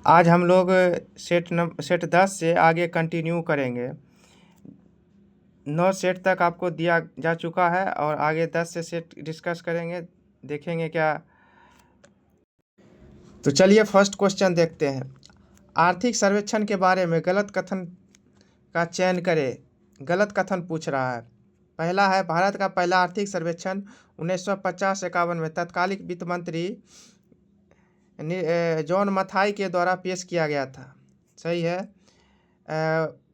आज हम लोग सेट 10 से आगे कंटिन्यू करेंगे। 9 सेट तक आपको दिया जा चुका है और आगे 10 से सेट डिस्कस करेंगे, देखेंगे क्या। तो चलिए फर्स्ट क्वेश्चन देखते हैं। आर्थिक सर्वेक्षण के बारे में गलत कथन का चयन करें। गलत कथन पूछ रहा है। पहला है, भारत का पहला आर्थिक सर्वेक्षण 1950-51 में तत्कालिक वित्त मंत्री जॉन मथाई के द्वारा पेश किया गया था। सही है।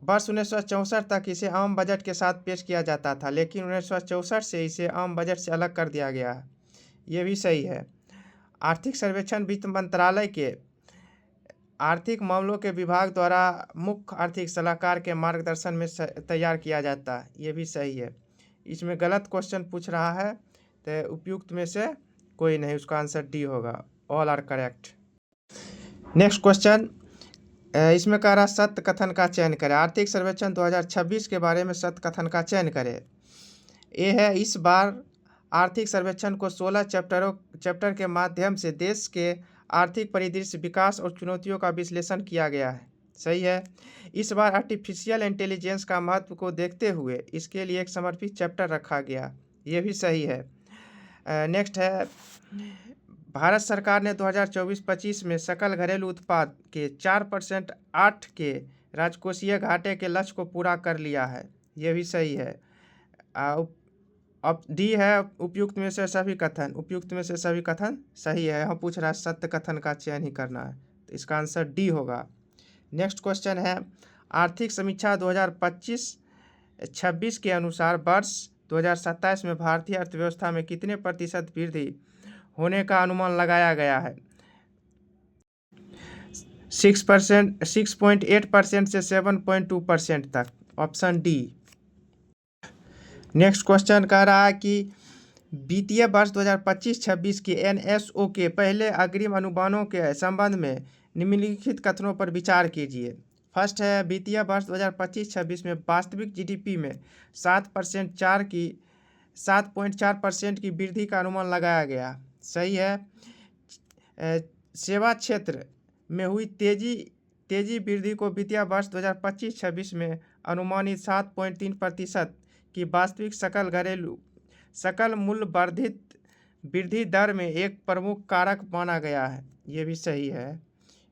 वर्ष 1964 तक इसे आम बजट के साथ पेश किया जाता था, लेकिन 1964 से इसे आम बजट से अलग कर दिया गया है। ये भी सही है। आर्थिक सर्वेक्षण वित्त मंत्रालय के आर्थिक मामलों के विभाग द्वारा मुख्य आर्थिक सलाहकार के मार्गदर्शन में तैयार किया जाता है। ये भी सही है। इसमें गलत क्वेश्चन पूछ रहा है, तो उपयुक्त में से कोई नहीं, उसका आंसर डी होगा। All are correct. Next question, इसमें कह रहा सत्य कथन का चयन करें। आर्थिक सर्वेक्षण 2026 के बारे में सत्य कथन का चयन करें। ये है, इस बार आर्थिक सर्वेक्षण को 16 चैप्टर के माध्यम से देश के आर्थिक परिदृश्य, विकास और चुनौतियों का विश्लेषण किया गया है। सही है। इस बार आर्टिफिशियल इंटेलिजेंस का महत्व को देखते हुए इसके लिए एक समर्पित चैप्टर रखा गया। ये भी सही है। नेक्स्ट है, भारत सरकार ने 2024-25 में सकल घरेलू उत्पाद के 4% 8 के राजकोषीय घाटे के लक्ष्य को पूरा कर लिया है। ये भी सही है। अब डी है, उपयुक्त में से सभी कथन। उपयुक्त में से सभी कथन सही है। हम पूछ रहा है सत्य कथन का चयन ही करना है, तो इसका आंसर डी होगा। नेक्स्ट क्वेश्चन है, आर्थिक समीक्षा 2025-26 के अनुसार वर्ष 2027 में भारतीय अर्थव्यवस्था में कितने प्रतिशत वृद्धि होने का अनुमान लगाया गया है। 6%, 6.8% से 7.2% तक। Option D. नेक्स्ट क्वेश्चन कह रहा है कि वित्तीय वर्ष 2025-26 के एनएसओ के पहले अग्रिम अनुमानों के संबंध में निम्नलिखित कथनों पर विचार कीजिए। फर्स्ट है, वित्तीय वर्ष 2025-26 में वास्तविक जीडीपी में 7.4% की वृद्धि का अनुमान लगाया गया। सही है। सेवा क्षेत्र में हुई तेजी वृद्धि को वित्तीय वर्ष 2025-26 में अनुमानित 7.3% की वास्तविक सकल मूल्य वर्धित वृद्धि दर में एक प्रमुख कारक माना गया है। ये भी सही है।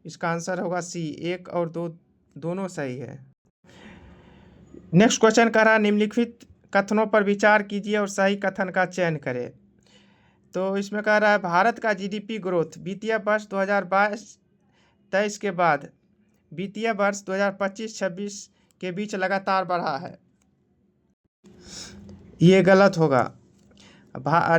इसका आंसर होगा सी। 1 और 2 दोनों सही है। नेक्स्ट क्वेश्चन कह रहा है, निम्नलिखित कथनों पर विचार कीजिए और सही कथन का चयन करें। तो इसमें कह रहा है, भारत का जीडीपी ग्रोथ वित्तीय वर्ष 2022-23 के बाद वित्तीय वर्ष 2025-26 के बीच लगातार बढ़ा है। ये गलत होगा।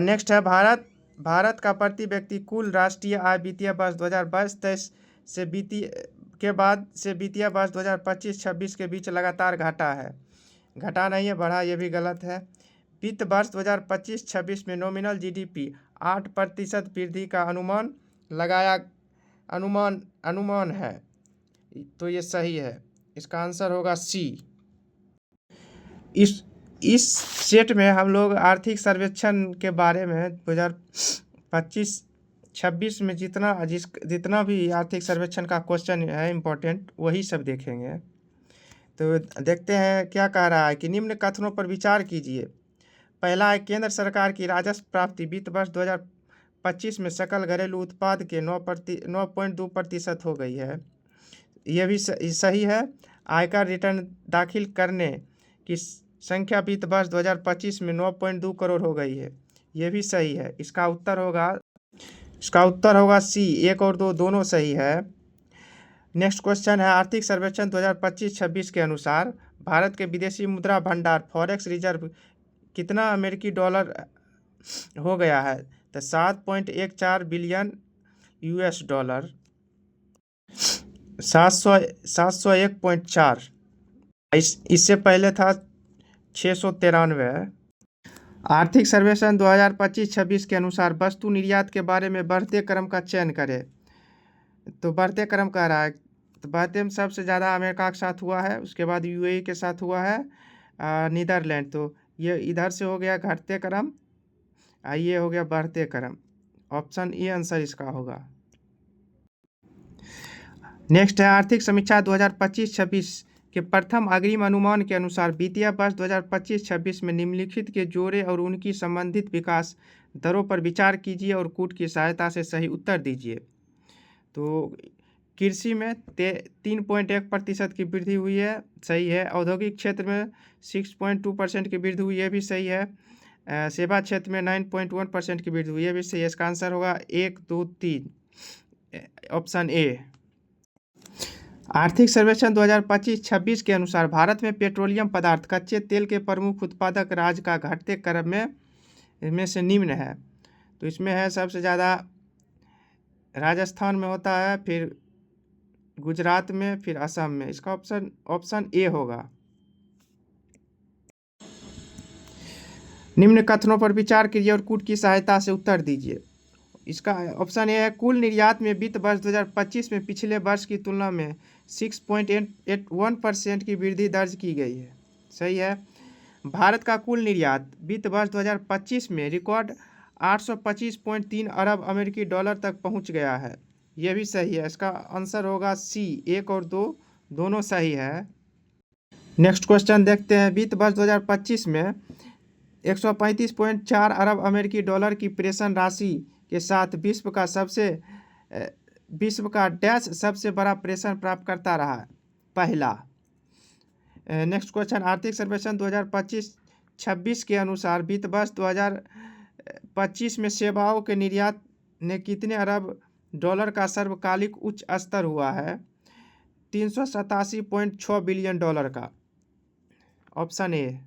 नेक्स्ट है, भारत का प्रति व्यक्ति कुल राष्ट्रीय आय वित्तीय वर्ष 2022-23 से वित्तीय वर्ष 2025-26 के बीच लगातार घटा है। घटा नहीं है, बढ़ा। ये भी गलत है। वित्त वर्ष 2025-26 में नॉमिनल जीडीपी 8% वृद्धि का अनुमान है, तो ये सही है। इसका आंसर होगा सी। इस सेट में हम लोग आर्थिक सर्वेक्षण के बारे में 2025-26 में जितना भी आर्थिक सर्वेक्षण का क्वेश्चन है इम्पोर्टेंट, वही सब देखेंगे। तो देखते हैं क्या कह रहा है कि निम्न कथनों पर विचार कीजिए। पहला है, केंद्र सरकार की राजस्व प्राप्ति वित्त वर्ष 2025 में सकल घरेलू उत्पाद के 9.2% हो गई है। यह भी सही है। आयकर रिटर्न दाखिल करने की संख्या वित्त वर्ष 2025 में 9.2 करोड़ हो गई है। यह भी सही है। इसका उत्तर होगा सी। 1 और 2 दोनों सही है। नेक्स्ट क्वेश्चन है, आर्थिक सर्वेक्षण 2025-26 के अनुसार भारत के विदेशी मुद्रा भंडार फॉरेक्स रिजर्व कितना अमेरिकी डॉलर हो गया है। तो 7.14 बिलियन यूएस डॉलर। 701.4। इससे पहले था 693। आर्थिक सर्वेक्षण 2025-26 के अनुसार वस्तु निर्यात के बारे में बढ़ते क्रम का चयन करें। तो बढ़ते क्रम कह रहा है, तो बढ़ते में सबसे ज़्यादा अमेरिका के साथ हुआ है, उसके बाद यूएई के साथ हुआ है, नीदरलैंड। तो ये इधर से हो गया घटते क्रम, ये हो गया बढ़ते क्रम। ऑप्शन ए आंसर इसका होगा। नेक्स्ट है आर्थिक समीक्षा 2025-26 के प्रथम अग्रिम अनुमान के अनुसार वित्तीय वर्ष 2025-26 में निम्नलिखित के जोड़े और उनकी संबंधित विकास दरों पर विचार कीजिए और कूट की सहायता से सही उत्तर दीजिए। तो कृषि में 3.1% की वृद्धि हुई है, सही है। औद्योगिक क्षेत्र में 6.2% की वृद्धि हुई है, भी सही है। सेवा क्षेत्र में 9.1% की वृद्धि हुई है, भी सही है। इसका आंसर होगा 1, 2, 3, ऑप्शन ए। आर्थिक सर्वेक्षण 2025-26 के अनुसार भारत में पेट्रोलियम पदार्थ कच्चे तेल के प्रमुख उत्पादक राज्य का घटते क्रम में इनमें से निम्न है। तो इसमें है सबसे ज़्यादा राजस्थान में होता है, फिर गुजरात में, फिर असम में। इसका ऑप्शन ए होगा। निम्न कथनों पर विचार कीजिए और कूट की सहायता से उत्तर दीजिए। इसका ऑप्शन ए है, कुल निर्यात में वित्त वर्ष 2025 में पिछले वर्ष की तुलना में 6.81% की वृद्धि दर्ज की गई है, सही है। भारत का कुल निर्यात वित्त वर्ष 2025 में रिकॉर्ड 825.3 अरब अमेरिकी डॉलर तक पहुंच गया है, यह भी सही है। इसका आंसर होगा सी, 1 और 2 दोनों सही है। नेक्स्ट क्वेश्चन देखते हैं। वित्त वर्ष 2025 में 135.4 अरब अमेरिकी डॉलर की प्रेषण राशि के साथ विश्व का डैश सबसे बड़ा प्रेषण प्राप्तकर्ता रहा है। पहला। नेक्स्ट क्वेश्चन, आर्थिक सर्वेक्षण 2025-26 के अनुसार वित्त वर्ष 2025 में सेवाओं के निर्यात ने कितने अरब डॉलर का सर्वकालिक उच्च स्तर हुआ है? 387.6 बिलियन डॉलर का, ऑप्शन ए।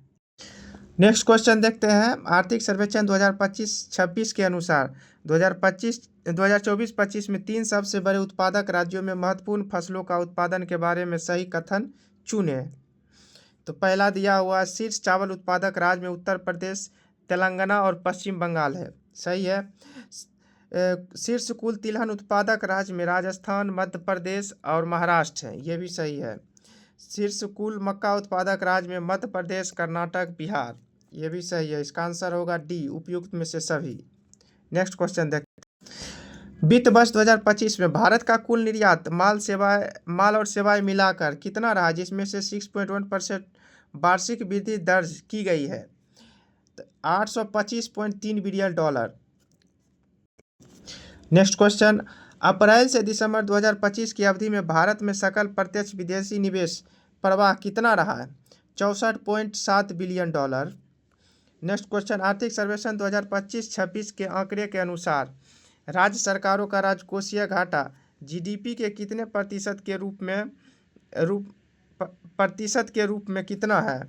नेक्स्ट क्वेश्चन देखते हैं। आर्थिक सर्वेक्षण 2025-26 के अनुसार 2024-25 में 3 सबसे बड़े उत्पादक राज्यों में महत्वपूर्ण फसलों का उत्पादन के बारे में सही कथन चुने। तो पहला दिया हुआ शीर्ष चावल उत्पादक राज्य में उत्तर प्रदेश, तेलंगाना और पश्चिम बंगाल है, सही है। शीर्ष कुल तिलहन उत्पादक राज्य में राजस्थान, मध्य प्रदेश और महाराष्ट्र है, ये भी सही है। शीर्ष कुल मक्का उत्पादक राज्य में मध्य प्रदेश, कर्नाटक, बिहार, ये भी सही है। इसका आंसर होगा डी, उपयुक्त में से सभी। नेक्स्ट क्वेश्चन देखते हैं। वित्त वर्ष 2025 में भारत का कुल निर्यात माल और सेवाएं मिलाकर कितना रहा, जिसमें से 6.1% वार्षिक वृद्धि दर्ज की गई है? 825.3 बिलियन डॉलर। नेक्स्ट क्वेश्चन, अप्रैल से दिसंबर 2025 की अवधि में भारत में सकल प्रत्यक्ष विदेशी निवेश प्रवाह कितना रहा है? 64.7 बिलियन डॉलर। नेक्स्ट क्वेश्चन, आर्थिक सर्वेक्षण 2025-26 के आंकड़े के अनुसार राज्य सरकारों का राजकोषीय घाटा जीडीपी के कितने प्रतिशत के रूप में कितना है?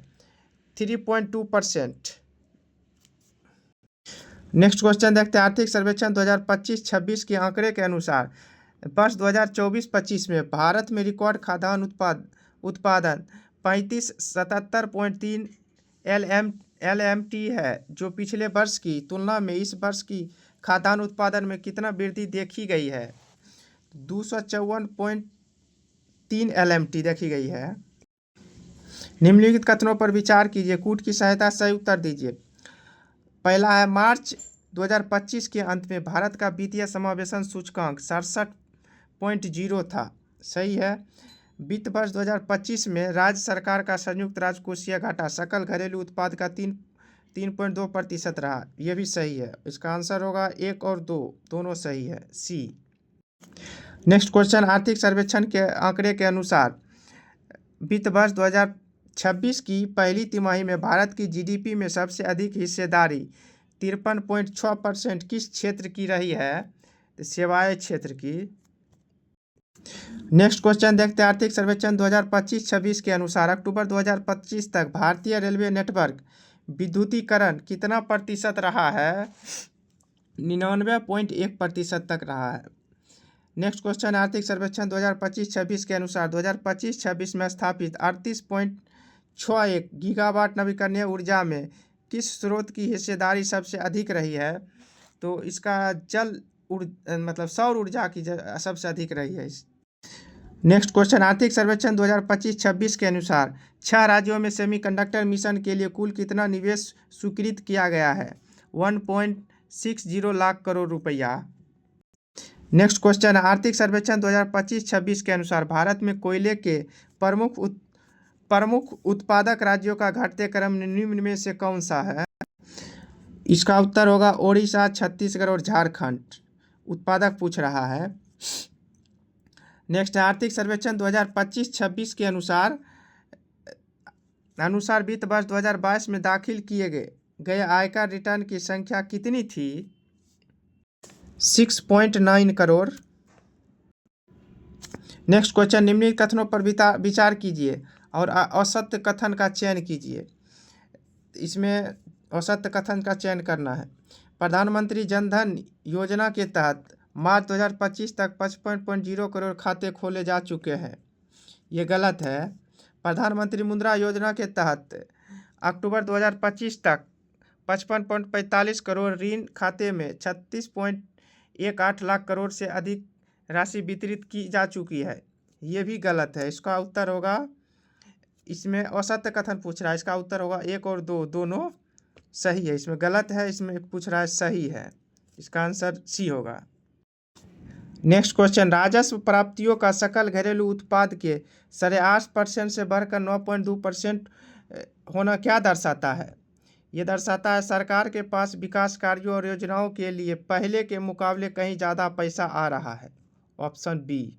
3.2%। नेक्स्ट क्वेश्चन देखते हैं। आर्थिक सर्वेक्षण 2025-26 के आंकड़े के अनुसार वर्ष 2024-25 में भारत में रिकॉर्ड खाद्यान्न उत्पादन 3577.3 LMT है, जो पिछले वर्ष की तुलना में इस वर्ष की खाद्यान्न उत्पादन में कितना वृद्धि देखी गई है? 254.3 LMT देखी गई है। निम्नलिखित कथनों पर विचार कीजिए, कूट की सहायता से सही उत्तर दीजिए। पहला है, मार्च 2025 के अंत में भारत का वित्तीय समावेशन सूचकांक 67.0 था, सही है। वित्त वर्ष 2025 में राज्य सरकार का संयुक्त राजकोषीय घाटा सकल घरेलू उत्पाद का 3.2% रहा, यह भी सही है। इसका आंसर होगा 1 और 2 दोनों सही है, सी। नेक्स्ट क्वेश्चन, आर्थिक सर्वेक्षण के आंकड़े के अनुसार वित्त वर्ष 2026 की पहली तिमाही में भारत की जीडीपी में सबसे अधिक हिस्सेदारी 53.6% किस क्षेत्र की रही है? तो सेवाएं क्षेत्र की। नेक्स्ट क्वेश्चन देखते हैं। आर्थिक सर्वेक्षण 2025-26 के अनुसार अक्टूबर 2025 तक भारतीय रेलवे नेटवर्क विद्युतीकरण कितना प्रतिशत रहा है? 99.1% तक रहा है। नेक्स्ट क्वेश्चन, आर्थिक सर्वेक्षण 2025-26 के अनुसार 2025-26 में स्थापित 38.61 गीगावाट नवीकरणीय ऊर्जा में किस स्रोत की हिस्सेदारी सबसे अधिक रही है? तो इसका सौर ऊर्जा की सबसे अधिक रही है। नेक्स्ट क्वेश्चन, आर्थिक सर्वेक्षण 2025-26 के अनुसार 6 राज्यों में सेमीकंडक्टर मिशन के लिए कुल कितना निवेश स्वीकृत किया गया है? 1.60 लाख करोड़ रुपया। नेक्स्ट क्वेश्चन, आर्थिक सर्वेक्षण 2025-26 के अनुसार भारत में कोयले के प्रमुख उत्पादक राज्यों का घटते क्रम निम्न में से कौन सा है? इसका उत्तर होगा ओडिशा, छत्तीसगढ़ और झारखंड। उत्पादक पूछ रहा है। नेक्स्ट है, आर्थिक सर्वेक्षण 2025-26 के अनुसार वित्त वर्ष 2022 में दाखिल किए गए आयकर रिटर्न की संख्या कितनी थी? 6.9 करोड़। नेक्स्ट क्वेश्चन, निम्नलिखित कथनों पर विचार कीजिए और असत्य कथन का चयन कीजिए। इसमें असत्य कथन का चयन करना है। प्रधानमंत्री जन धन योजना के तहत मार्च 2025 तक 55.0 करोड़ खाते खोले जा चुके हैं। ये गलत है। प्रधानमंत्री मुद्रा योजना के तहत अक्टूबर 2025 तक 55.45 करोड़ ऋण खाते में 36.18 लाख करोड़ से अधिक राशि वितरित की जा चुकी है। ये भी गलत है। इसका उत्तर होगा, इसमें असत्य कथन पूछ रहा है, इसका उत्तर होगा 1 और 2 दोनों सही है। इसमें गलत है, इसमें पूछ रहा है सही है। इसका आंसर सी होगा। नेक्स्ट क्वेश्चन, राजस्व प्राप्तियों का सकल घरेलू उत्पाद के 8.5% से बढ़कर 9.2% होना क्या दर्शाता है? ये दर्शाता है सरकार के पास विकास कार्यों और योजनाओं के लिए पहले के मुकाबले कहीं ज़्यादा पैसा आ रहा है। Option B.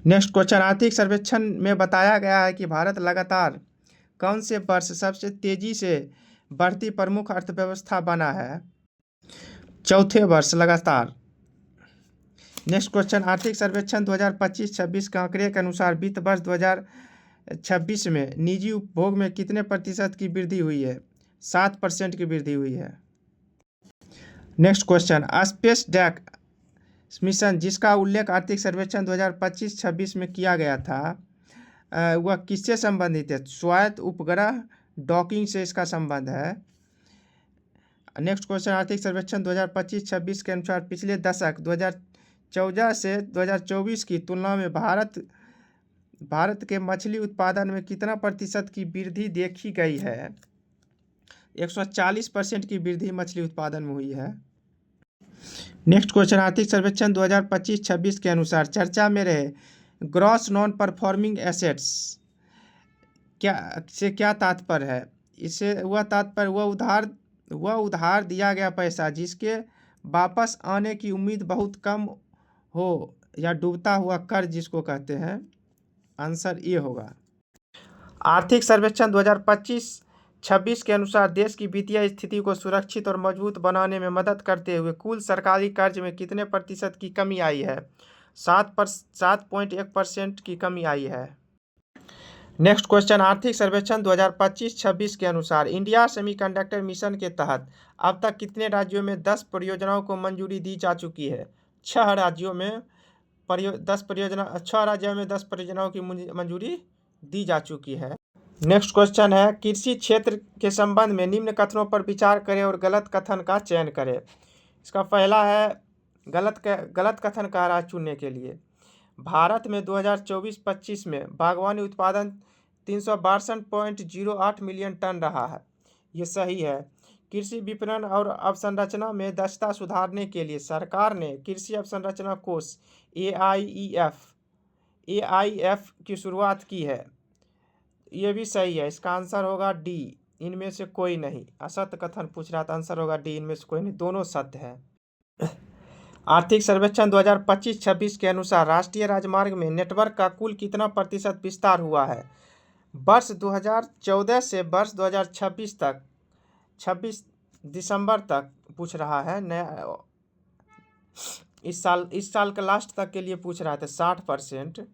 नेक्स्ट क्वेश्चन, आर्थिक सर्वेक्षण में बताया गया है कि भारत लगातार कौन से वर्ष सबसे तेजी से बढ़ती प्रमुख अर्थव्यवस्था बना है? चौथे वर्ष लगातार। नेक्स्ट क्वेश्चन, आर्थिक सर्वेक्षण 2025-26 के आंकड़े के अनुसार वित्त वर्ष 2026 में निजी उपभोग में कितने प्रतिशत की वृद्धि हुई है? 7% की वृद्धि हुई है। नेक्स्ट क्वेश्चन, स्पेस डैक मिशन जिसका उल्लेख आर्थिक सर्वेक्षण 2025-26 में किया गया था, वह किससे संबंधित है? स्वायत्त उपग्रह डॉकिंग से इसका संबंध है। नेक्स्ट क्वेश्चन, आर्थिक सर्वेक्षण 2025-26 के अनुसार पिछले दशक 2014 से 2024 की तुलना में भारत के मछली उत्पादन में कितना प्रतिशत की वृद्धि देखी गई है? 140% की वृद्धि मछली उत्पादन में हुई है। नेक्स्ट क्वेश्चन, आर्थिक सर्वेक्षण 2025-26 के अनुसार चर्चा में रहे ग्रॉस नॉन परफॉर्मिंग एसेट्स क्या तात्पर्य है? इससे वह तात्पर्य वह उधार दिया गया पैसा जिसके वापस आने की उम्मीद बहुत कम हो या डूबता हुआ कर्ज जिसको कहते हैं। आंसर ये होगा। आर्थिक सर्वेक्षण 2025-26 के अनुसार देश की वित्तीय स्थिति को सुरक्षित और मजबूत बनाने में मदद करते हुए कुल सरकारी कर्ज में कितने प्रतिशत की कमी आई है? 7.1% की कमी आई है। नेक्स्ट क्वेश्चन, आर्थिक सर्वेक्षण 2025-26 के अनुसार इंडिया सेमीकंडक्टर मिशन के तहत अब तक कितने राज्यों में 10 परियोजनाओं को मंजूरी दी जा चुकी है? 6 राज्यों में 10 परियोजनाओं की मंजूरी दी जा चुकी है। नेक्स्ट क्वेश्चन है, कृषि क्षेत्र के संबंध में निम्न कथनों पर विचार करें और गलत कथन का चयन करें। इसका पहला है गलत कथन कह रहा है चुनने के लिए। भारत में 2024-25 में बागवानी उत्पादन 362.08 मिलियन टन रहा है। ये सही है। कृषि विपणन और अवसंरचना में दक्षता सुधारने के लिए सरकार ने कृषि अवसंरचना कोष AIF की शुरुआत की है। ये भी सही है। इसका आंसर होगा डी, इनमें से कोई नहीं। असत्य कथन पूछ रहा था, आंसर होगा डी, इनमें से कोई नहीं। दोनों सत्य है। आर्थिक सर्वेक्षण 2025-26 के अनुसार राष्ट्रीय राजमार्ग में नेटवर्क का कुल कितना प्रतिशत विस्तार हुआ है? वर्ष 2014 से वर्ष 2026 तक, 26 दिसंबर तक पूछ रहा है। नया इस साल के लास्ट तक के लिए पूछ रहा था। 60%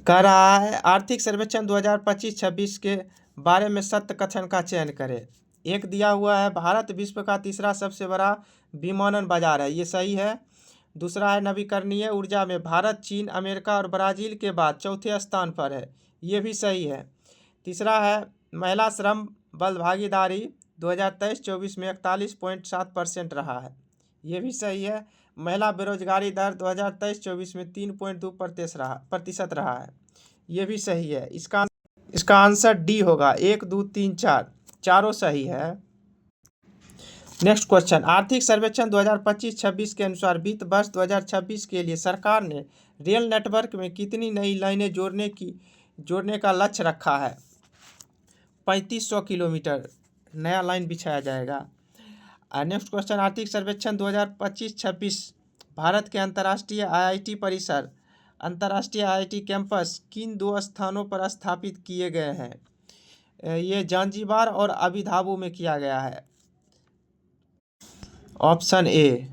कह रहा है। आर्थिक सर्वेक्षण 2025-26 के बारे में सत्य कथन का चयन करें। एक दिया हुआ है, भारत विश्व का तीसरा सबसे बड़ा विमानन बाजार है। ये सही है। दूसरा है, नवीकरणीय ऊर्जा में भारत चीन, अमेरिका और ब्राज़ील के बाद चौथे स्थान पर है। ये भी सही है। तीसरा है, महिला श्रम बल भागीदारी 2023-24 में 41.7% रहा है। ये भी सही है। महिला बेरोजगारी दर 2023-24 में 3.2% रहा है। ये भी सही है। इसका आंसर डी होगा। 1, 2, 3, 4 चारों सही है। नेक्स्ट क्वेश्चन, आर्थिक सर्वेक्षण 2025-26 के अनुसार वित्त वर्ष 2026 के लिए सरकार ने रेल नेटवर्क में कितनी नई लाइनें जोड़ने का लक्ष्य रखा है? 3500 किलोमीटर नया लाइन बिछाया जाएगा। नेक्स्ट क्वेश्चन, आर्थिक सर्वेक्षण 2025-26 भारत के अंतर्राष्ट्रीय IIT परिसर, अंतर्राष्ट्रीय IIT कैंपस किन 2 स्थानों पर स्थापित किए गए हैं? ये जांजीबार और अबुधाबी में किया गया है। Option A.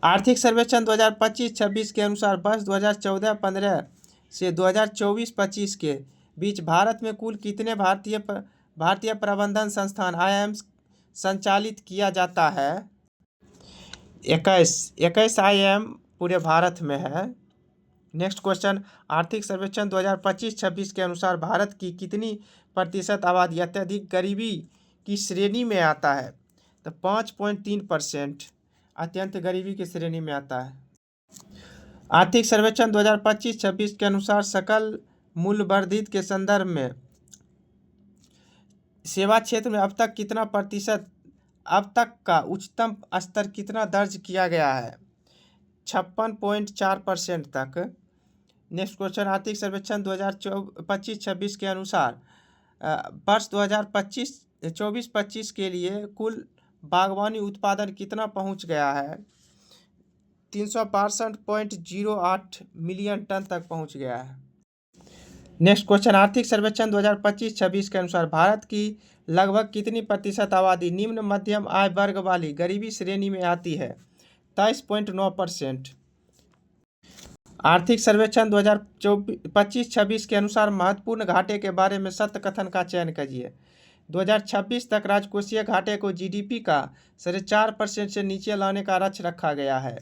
आर्थिक सर्वेक्षण 2025-26 के अनुसार वर्ष 2014-15 से 2024-25 के बीच भारत में कुल कितने भारतीय प्रबंधन संस्थान IIM संचालित किया जाता है? 21 IIM पूरे भारत में है। नेक्स्ट क्वेश्चन, आर्थिक सर्वेक्षण 2025-26 के अनुसार भारत की कितनी प्रतिशत आबादी अत्यधिक गरीबी की श्रेणी में आता है? तो 5.3% अत्यंत गरीबी की श्रेणी में आता है। आर्थिक सर्वेक्षण 2025-26 के अनुसार सकल मूल्य वर्धित के संदर्भ में सेवा क्षेत्र में अब तक का उच्चतम स्तर कितना दर्ज किया गया है? 56.4% तक। नेक्स्ट क्वेश्चन, आर्थिक सर्वेक्षण 2025-26 के अनुसार वर्ष 2024-25 के लिए कुल बागवानी उत्पादन कितना पहुंच गया है? 362.08 मिलियन टन तक पहुंच गया है। नेक्स्ट क्वेश्चन, आर्थिक सर्वेक्षण 2025-26 के अनुसार भारत की लगभग कितनी प्रतिशत आबादी निम्न मध्यम आय वर्ग वाली गरीबी श्रेणी में आती है? 23.9%। आर्थिक सर्वेक्षण 2025-26 के अनुसार महत्वपूर्ण घाटे के बारे में सत्य कथन का चयन कीजिए। 2026 तक राजकोषीय घाटे को GDP का 4.5% से नीचे लाने का लक्ष्य रखा गया है।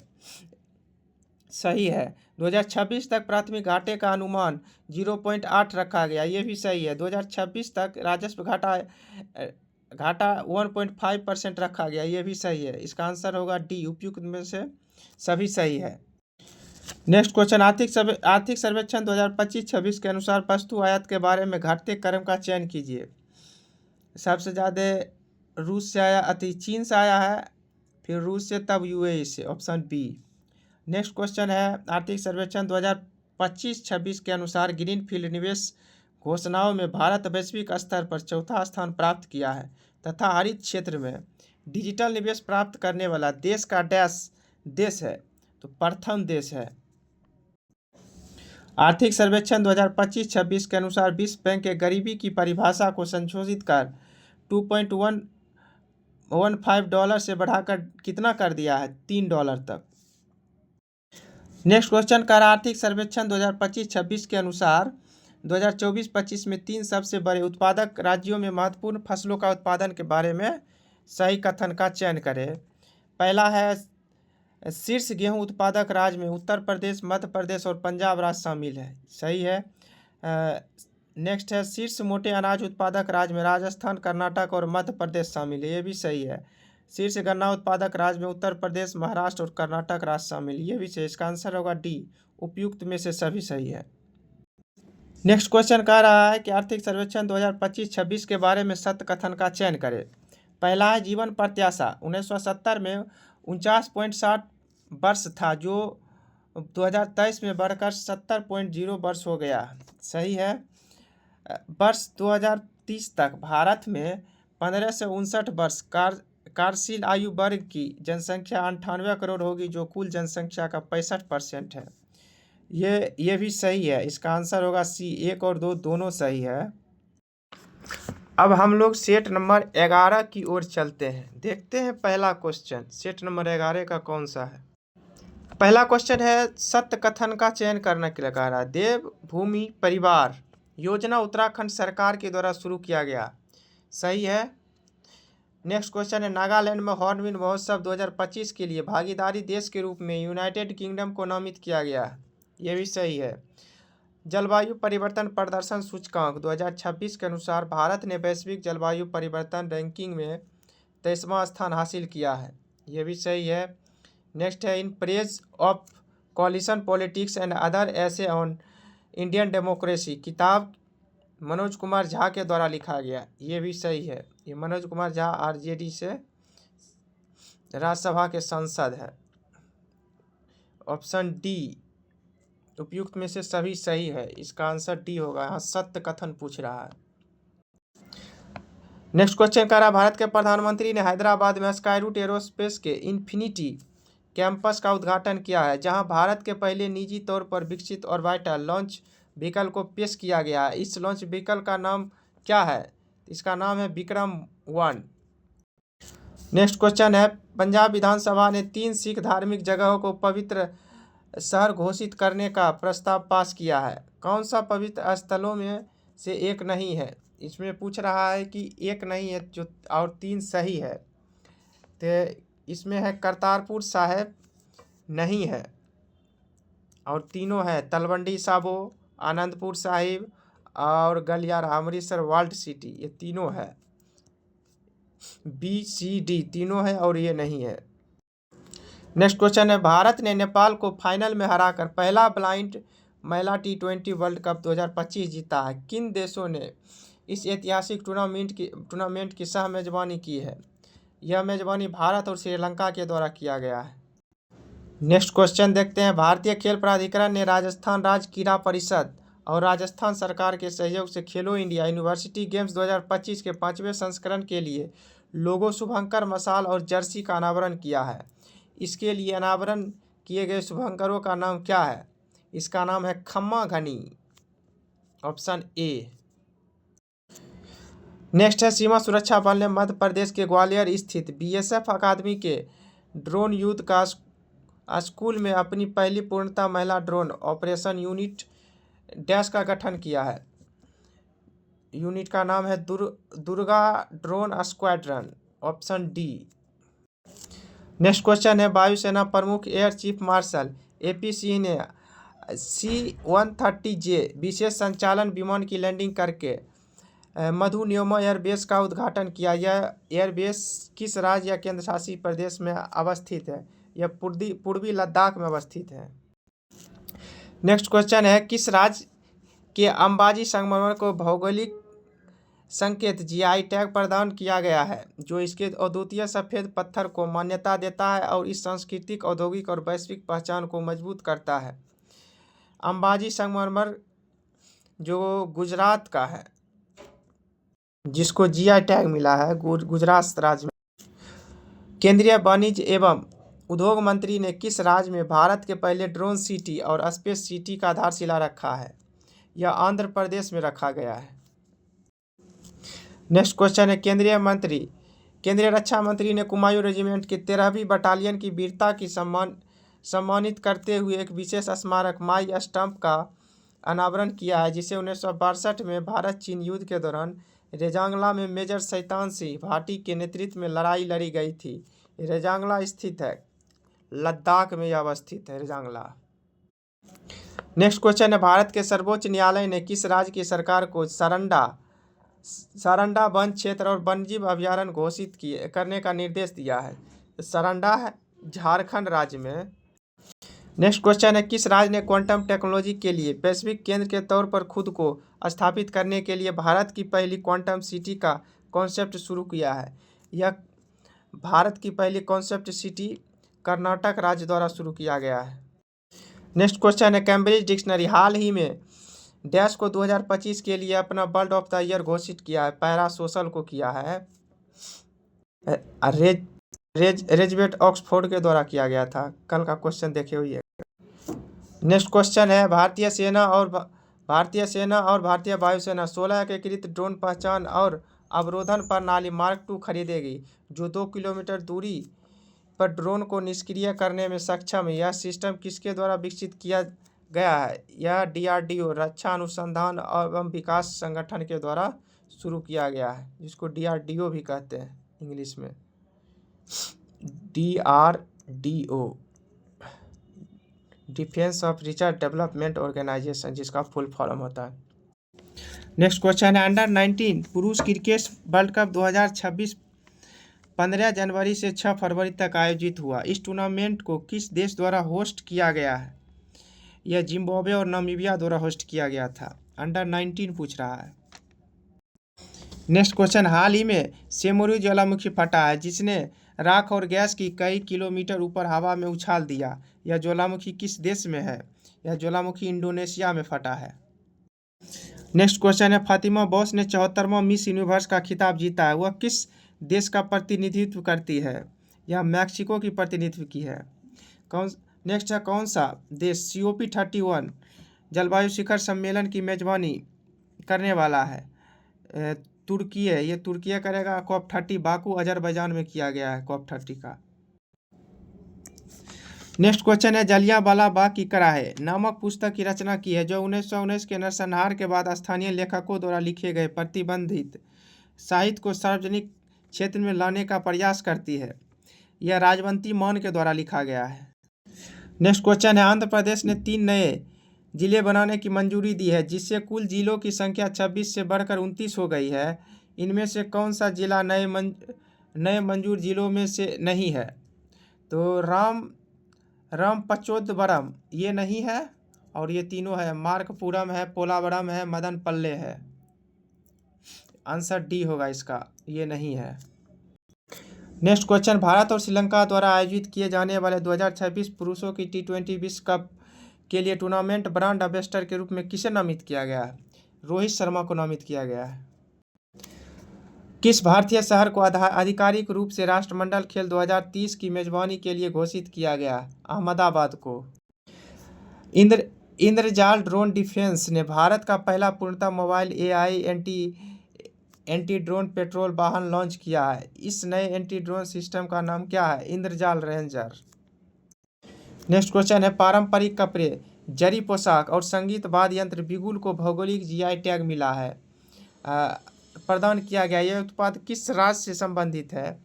सही है। 2026 तक प्राथमिक घाटे का अनुमान 0.8 रखा गया, ये भी सही है। 2026 तक राजस्व घाटा 1.5% रखा गया, ये भी सही है। इसका आंसर होगा डी, उपयुक्त में से सभी सही है। नेक्स्ट क्वेश्चन, आर्थिक सर्वेक्षण 2025-26 के अनुसार वस्तु आयात के बारे में घटते क्रम का चयन कीजिए। सबसे ज़्यादा रूस से आया, चीन से आया है, फिर रूस से, तब UAE से। Option B. नेक्स्ट क्वेश्चन है, आर्थिक सर्वेक्षण 2025-26 के अनुसार ग्रीनफील्ड निवेश घोषणाओं में भारत वैश्विक स्तर पर 4था स्थान प्राप्त किया है तथा हरित क्षेत्र में डिजिटल निवेश प्राप्त करने वाला देश का देश है? तो प्रथम देश है। आर्थिक सर्वेक्षण 2025-26 के अनुसार विश्व बैंक के गरीबी की परिभाषा को संशोधित कर $2.15 से बढ़ाकर कितना कर दिया है? $3 तक। नेक्स्ट क्वेश्चन कर, आर्थिक सर्वेक्षण 2025-26 के अनुसार 2024-25 में 3 सबसे बड़े उत्पादक राज्यों में महत्वपूर्ण फसलों का उत्पादन के बारे में सही कथन का चयन करें। पहला है, शीर्ष गेहूं उत्पादक राज्य में उत्तर प्रदेश, मध्य प्रदेश और पंजाब राज्य शामिल है। सही है। नेक्स्ट है, शीर्ष मोटे अनाज उत्पादक राज्य में राजस्थान, कर्नाटक और मध्य प्रदेश शामिल है, ये भी सही है। शीर्ष गन्ना उत्पादक राज्य में उत्तर प्रदेश, महाराष्ट्र और कर्नाटक राज्य शामिल, ये भी सही। इसका आंसर होगा डी, उपयुक्त में से सभी सही है। नेक्स्ट क्वेश्चन कह रहा है कि आर्थिक सर्वेक्षण 2025-26 के बारे में सत्य कथन का चयन करें। पहला है, जीवन प्रत्याशा 1970 में 49.60 वर्ष था, जो 2023 में बढ़कर 70.0 वर्ष हो गया। सही है। वर्ष 2030 तक भारत में 15 से 59 वर्ष कार्यशील आयु वर्ग की जनसंख्या 98 करोड़ होगी, जो कुल जनसंख्या का 65% है। ये भी सही है। इसका आंसर होगा सी, 1 और 2 दोनों सही है। अब हम लोग सेट नंबर 11 की ओर चलते हैं। देखते हैं पहला क्वेश्चन सेट नंबर 11 का कौन सा है। पहला क्वेश्चन है, सत्य कथन का चयन करने के लिए कह रहा है। देवभूमि परिवार योजना उत्तराखंड सरकार के द्वारा शुरू किया गया। सही है। नेक्स्ट क्वेश्चन है, नागालैंड में हॉर्नबिल महोत्सव 2025 के लिए भागीदारी देश के रूप में यूनाइटेड किंगडम को नामित किया गया। ये भी सही है। जलवायु परिवर्तन प्रदर्शन सूचकांक 2026 के अनुसार भारत ने वैश्विक जलवायु परिवर्तन रैंकिंग में 23वां स्थान हासिल किया है। ये भी सही है। नेक्स्ट है, in praise of coalition politics and other ऐसे ऑन इंडियन डेमोक्रेसी किताब मनोज कुमार झा के द्वारा लिखा गया। ये भी सही है। ये मनोज कुमार झा RJD से राज्यसभा के सांसद है। ऑप्शन डी उपयुक्त में से सभी सही है, इसका आंसर डी होगा। यहाँ सत्य कथन पूछ रहा है। नेक्स्ट क्वेश्चन कह रहा है, भारत के प्रधानमंत्री ने हैदराबाद में स्काईरूट एरोस्पेस के इन्फिनिटी कैंपस का उद्घाटन किया है, जहां भारत के पहले निजी तौर पर विकसित ऑर्बिटर लॉन्च व्हीकल को पेश किया गया है। इस लॉन्च व्हीकल का नाम क्या है? इसका नाम है विक्रम-1। नेक्स्ट क्वेश्चन है, पंजाब विधानसभा ने 3 सिख धार्मिक जगहों को पवित्र शहर घोषित करने का प्रस्ताव पास किया है। कौन सा पवित्र स्थलों में से एक नहीं है? इसमें पूछ रहा है कि एक नहीं है जो और 3 सही है। तो इसमें है करतारपुर साहिब नहीं है, और तीनों है तलवंडी साबो, आनंदपुर साहिब और गलियारा अमृतसर वर्ल्ड सिटी, ये तीनों है। बी सी डी तीनों है और ये नहीं है। नेक्स्ट क्वेश्चन है, भारत ने नेपाल को फाइनल में हराकर पहला ब्लाइंड महिला T20 वर्ल्ड कप 2025 जीता है। किन देशों ने इस ऐतिहासिक टूर्नामेंट की सह मेजबानी की है? यह मेजबानी भारत और श्रीलंका के द्वारा किया गया है। नेक्स्ट क्वेश्चन देखते हैं, भारतीय खेल प्राधिकरण ने राजस्थान राज्य क्रीड़ा परिषद और राजस्थान सरकार के सहयोग से खेलो इंडिया यूनिवर्सिटी गेम्स 2025 के 5वें संस्करण के लिए लोगो, शुभंकर, मशाल और जर्सी का अनावरण किया है। इसके लिए अनावरण किए गए शुभंकरों का नाम क्या है? इसका नाम है खम्मा घनी, ऑप्शन ए। नेक्स्ट है, सीमा सुरक्षा बल ने मध्य प्रदेश के ग्वालियर स्थित BSF अकादमी के ड्रोन युद्ध का स्कूल में अपनी पहली पूर्णतः महिला ड्रोन ऑपरेशन यूनिट डैश का गठन किया है। यूनिट का नाम है Durga drone squadron, option D. Next question है, वायुसेना प्रमुख air chief marshal AP Singh ने C-130J विशेष संचालन विमान की लैंडिंग करके मधुनियमा एयरबेस का उद्घाटन किया। यह एयरबेस किस राज्य या केंद्र शासित प्रदेश में अवस्थित है? यह पूर्वी लद्दाख में अवस्थित है। नेक्स्ट क्वेश्चन है, किस राज्य के अंबाजी संगमरमर को भौगोलिक संकेत GI टैग प्रदान किया गया है, जो इसके अद्वितीय सफ़ेद पत्थर को मान्यता देता है और इस सांस्कृतिक, औद्योगिक और वैश्विक पहचान को मजबूत करता है? अंबाजी संगमरमर जो गुजरात का है, जिसको GI टैग मिला है, गुजरात राज्य में। केंद्रीय वाणिज्य एवं उद्योग मंत्री ने किस राज्य में भारत के पहले ड्रोन सिटी और स्पेस सिटी का आधारशिला रखा है? यह आंध्र प्रदेश में रखा गया है। नेक्स्ट क्वेश्चन है, केंद्रीय रक्षा मंत्री ने कुमायूं रेजिमेंट की 13वीं बटालियन की वीरता की सम्मानित करते हुए एक विशेष स्मारक माई स्टंप का अनावरण किया है, जिसे 1962 में भारत चीन युद्ध के दौरान रेजांगला में मेजर शैतान सिंह भाटी के नेतृत्व में लड़ाई लड़ी गई थी। रेजांगला स्थित है, लद्दाख में यह अवस्थित है रेजांगला। नेक्स्ट क्वेश्चन है, भारत के सर्वोच्च न्यायालय ने किस राज्य की सरकार को सारंडा वन क्षेत्र और वन्यजीव अभयारण्य घोषित करने का निर्देश दिया है? सारंडा है झारखंड राज्य में। नेक्स्ट क्वेश्चन है, किस राज्य ने क्वांटम टेक्नोलॉजी के लिए वैश्विक केंद्र के तौर पर खुद को स्थापित करने के लिए भारत की पहली क्वांटम सिटी का कॉन्सेप्ट शुरू किया है? यह भारत की पहली कॉन्सेप्ट सिटी कर्नाटक राज्य द्वारा शुरू किया गया है। नेक्स्ट क्वेश्चन है, कैम्ब्रिज डिक्शनरी हाल ही में डैश को 2025 के लिए अपना वर्ल्ड ऑफ द ईयर घोषित किया है? पैरासोशल को किया है, रेजवेट ऑक्सफोर्ड के द्वारा किया गया था। कल का क्वेश्चन देखे हुए। नेक्स्ट क्वेश्चन है, भारतीय सेना और भारतीय वायुसेना 16 एकीकृत ड्रोन पहचान और अवरोधन प्रणाली Mark II खरीदेगी, जो 2 किलोमीटर दूरी पर ड्रोन को निष्क्रिय करने में सक्षम है। यह सिस्टम किसके द्वारा विकसित किया गया है? यह DRDO रक्षा अनुसंधान एवं विकास संगठन के द्वारा शुरू किया गया है, जिसको DRDO भी कहते हैं इंग्लिश में। DRDO defence of research development organisation, जिसका फुल फॉर्म होता है। नेक्स्ट क्वेश्चन है, अंडर 19 पुरुष क्रिकेट वर्ल्ड कप 2026 15 जनवरी से 6 फरवरी तक आयोजित हुआ। इस टूर्नामेंट को किस देश द्वारा होस्ट किया गया है? यह जिम्बाब्वे और नामीबिया द्वारा होस्ट किया गया था। अंडर 19 पूछ रहा है। नेक्स्ट क्वेश्चन, हाल ही में सेमोरू ज्वालामुखी फटा है, जिसने राख और गैस की कई किलोमीटर ऊपर हवा में उछाल दिया। यह ज्वालामुखी किस देश में है? यह ज्वालामुखी इंडोनेशिया में फटा है। नेक्स्ट क्वेश्चन है, फातिमा बोस ने 74वां मिस यूनिवर्स का खिताब जीता है, वह किस देश का प्रतिनिधित्व करती है? यह मैक्सिको की प्रतिनिधित्व की है। नेक्स्ट है, कौन सा देश COP31 जलवायु शिखर सम्मेलन की मेजबानी करने वाला है? तुर्की है, ये तुर्की करेगा। COP30 बाकू अजरबैजान में किया गया है COP30 का। नेक्स्ट क्वेश्चन है, जलियांवाला बाग की कराहे नामक पुस्तक की रचना की है, जो 1919 के नरसंहार के बाद स्थानीय लेखकों द्वारा लिखे गए प्रतिबंधित साहित्य को सार्वजनिक क्षेत्र में लाने का प्रयास करती है। यह राजवंती मान के द्वारा लिखा गया है। नेक्स्ट क्वेश्चन है, आंध्र प्रदेश ने 3 नए जिले बनाने की मंजूरी दी है, जिससे कुल जिलों की संख्या 26 से बढ़कर 29 हो गई है। इनमें से कौन सा जिला नए मंजूर जिलों में से नहीं है? तो रामपचोदवरम ये नहीं है, और ये तीनों है, मार्कपुरम है, पोलावरम है, मदनपल्ले है। आंसर डी होगा इसका, ये नहीं है। नेक्स्ट क्वेश्चन, भारत और श्रीलंका द्वारा आयोजित किए जाने वाले 2026 पुरुषों की T20 विश्व कप के लिए टूर्नामेंट ब्रांड एम्बेसडर के रूप में किसे नामित किया गया है? रोहित शर्मा को नामित किया गया है। किस भारतीय शहर को आधिकारिक रूप से राष्ट्रमंडल खेल 2030 की मेजबानी के लिए घोषित किया गया? अहमदाबाद को। इंद्रजाल ड्रोन डिफेंस ने भारत का पहला पूर्णतः mobile AI anti drone petrol वाहन लॉन्च किया है। इस नए एंटी ड्रोन सिस्टम का नाम क्या है? इंद्रजाल रेंजर। नेक्स्ट क्वेश्चन है, पारंपरिक कपड़े, जरी पोशाक और संगीत वाद्य यंत्र बिगुल को भौगोलिक GI टैग मिला है, प्रदान किया गया। यह उत्पाद किस राज्य से संबंधित है?